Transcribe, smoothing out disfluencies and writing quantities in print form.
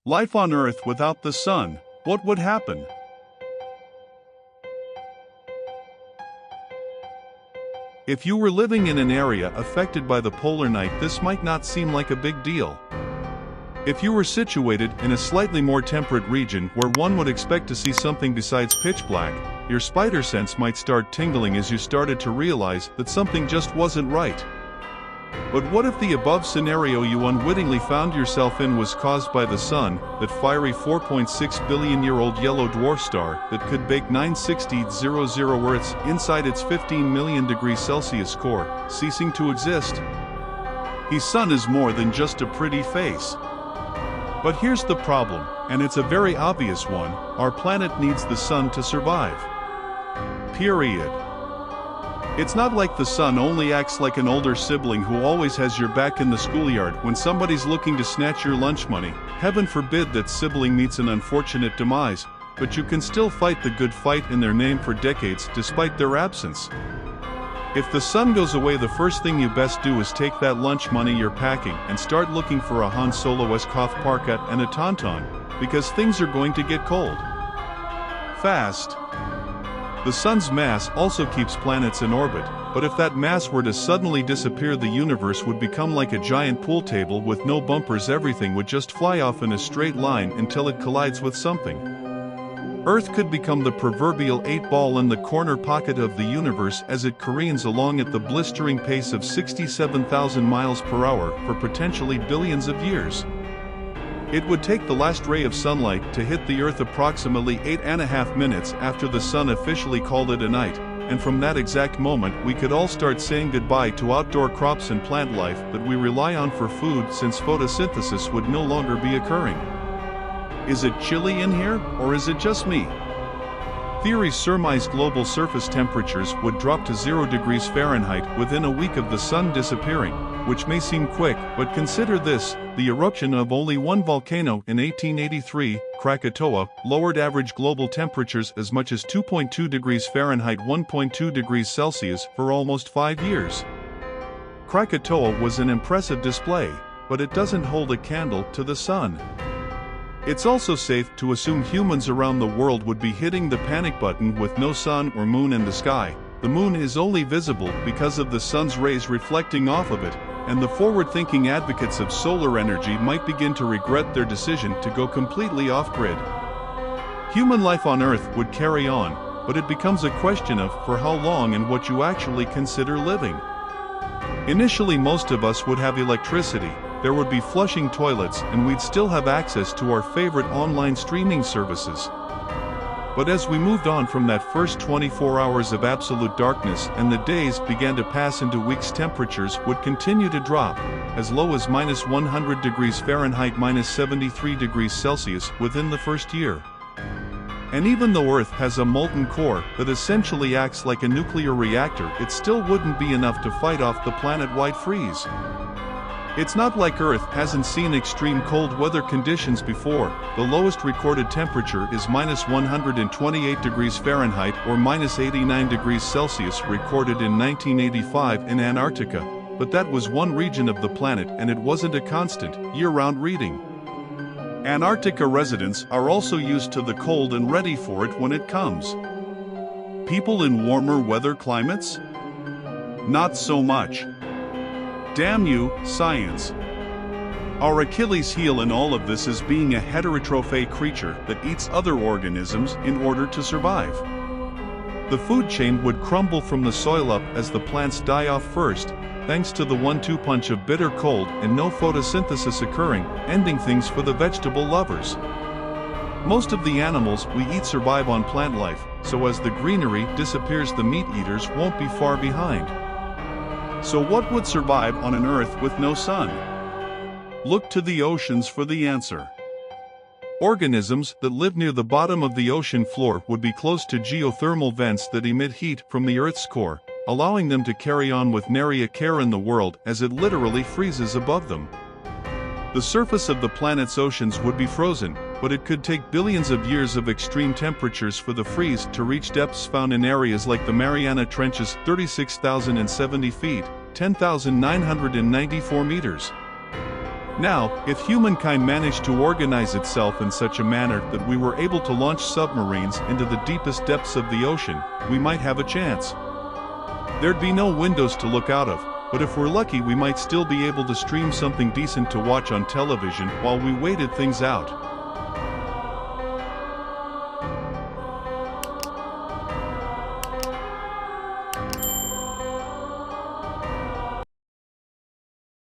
Life on Earth without the sun, what would happen? If you were living in an area affected by the polar night, this might not seem like a big deal. If you were situated in a slightly more temperate region where one would expect to see something besides pitch black, your spider sense might start tingling as you started to realize that something just wasn't right. But what if the above scenario you unwittingly found yourself in was caused by the sun, that fiery 4.6 billion-year-old yellow dwarf star that could bake 960,000 Earths inside its 15 million degrees Celsius core, ceasing to exist? His sun is more than just a pretty face. But here's the problem, and it's a very obvious one: our planet needs the sun to survive. Period. It's not like the sun only acts like an older sibling who always has your back in the schoolyard when somebody's looking to snatch your lunch money. Heaven forbid that sibling meets an unfortunate demise, but you can still fight the good fight in their name for decades despite their absence. If the sun goes away, the first thing you best do is take that lunch money you're packing and start looking for a Han Solo-esque Hoth parka and a tauntaun, because things are going to get cold. Fast. The sun's mass also keeps planets in orbit, but if that mass were to suddenly disappear, the universe would become like a giant pool table with no bumpers. Everything would just fly off in a straight line until it collides with something. Earth could become the proverbial 8-ball in the corner pocket of the universe as it careens along at the blistering pace of 67,000 miles per hour for potentially billions of years. It would take the last ray of sunlight to hit the Earth approximately 8.5 minutes after the sun officially called it a night, and from that exact moment we could all start saying goodbye to outdoor crops and plant life that we rely on for food, since photosynthesis would no longer be occurring. Is it chilly in here, or is it just me? Theories surmise global surface temperatures would drop to 0 degrees Fahrenheit within a week of the sun disappearing, which may seem quick, but consider this: the eruption of only one volcano in 1883, Krakatoa, lowered average global temperatures as much as 2.2 degrees Fahrenheit 1.2 degrees Celsius for almost 5 years. Krakatoa was an impressive display, but it doesn't hold a candle to the sun. It's also safe to assume humans around the world would be hitting the panic button with no sun or moon in the sky. The moon is only visible because of the sun's rays reflecting off of it, and the forward-thinking advocates of solar energy might begin to regret their decision to go completely off-grid. Human life on Earth would carry on, but it becomes a question of for how long and what you actually consider living. Initially, most of us would have electricity, there would be flushing toilets, and we'd still have access to our favorite online streaming services. But as we moved on from that first 24 hours of absolute darkness and the days began to pass into weeks, temperatures would continue to drop, as low as -100 degrees Fahrenheit -73 degrees Celsius within the first year. And even though Earth has a molten core that essentially acts like a nuclear reactor, it still wouldn't be enough to fight off the planet-wide freeze. It's not like Earth hasn't seen extreme cold weather conditions before. The lowest recorded temperature is -128 degrees Fahrenheit or -89 degrees Celsius recorded in 1985 in Antarctica, but that was one region of the planet and it wasn't a constant, year-round reading. Antarctica residents are also used to the cold and ready for it when it comes. People in warmer weather climates? Not so much. Damn you, science. Our Achilles heel in all of this is being a heterotroph creature that eats other organisms in order to survive. The food chain would crumble from the soil up as the plants die off first, thanks to the 1-2 punch of bitter cold and no photosynthesis occurring, ending things for the vegetable lovers. Most of the animals we eat survive on plant life, so as the greenery disappears, the meat eaters won't be far behind. So what would survive on an Earth with no sun? Look to the oceans for the answer. Organisms that live near the bottom of the ocean floor would be close to geothermal vents that emit heat from the Earth's core, allowing them to carry on with nary a care in the world as it literally freezes above them. The surface of the planet's oceans would be frozen, but it could take billions of years of extreme temperatures for the freeze to reach depths found in areas like the Mariana Trenches, 36,070 feet, 10,994 meters. Now, if humankind managed to organize itself in such a manner that we were able to launch submarines into the deepest depths of the ocean, we might have a chance. There'd be no windows to look out of, but if we're lucky we might still be able to stream something decent to watch on television while we waited things out.